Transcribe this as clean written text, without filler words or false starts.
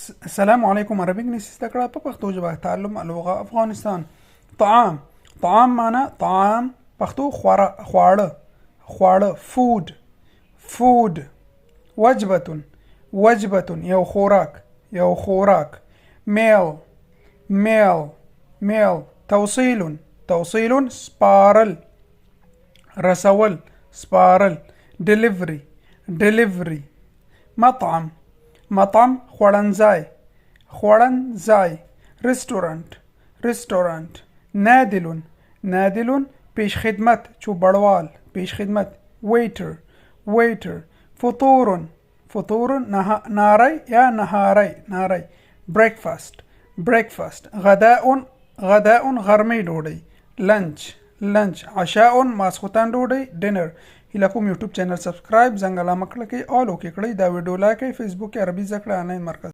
السلام عليكم. عربي انجليزي زده کړه په پښتو ژبه. تعلم اللغه افغانستان. طعام. طعام معنا طعام پښتو خواړه food. وجبه یو خوراک meal توصيل سپارل رسول delivery مطعم خوړنځای restaurant نادل پیش خدمت چوبړوال waiter فطور نهاری breakfast غداء غرمې ډوډۍ lunch عشاء ماسخوتن ډوډۍ dinner. هله کوم یوټیوب چینل سبسکرایب زنګ علامه کړئ او لوک کړئ دا ویډیو لایک کړئ. فیسبوک عربي زده کړه آنلاین مرکز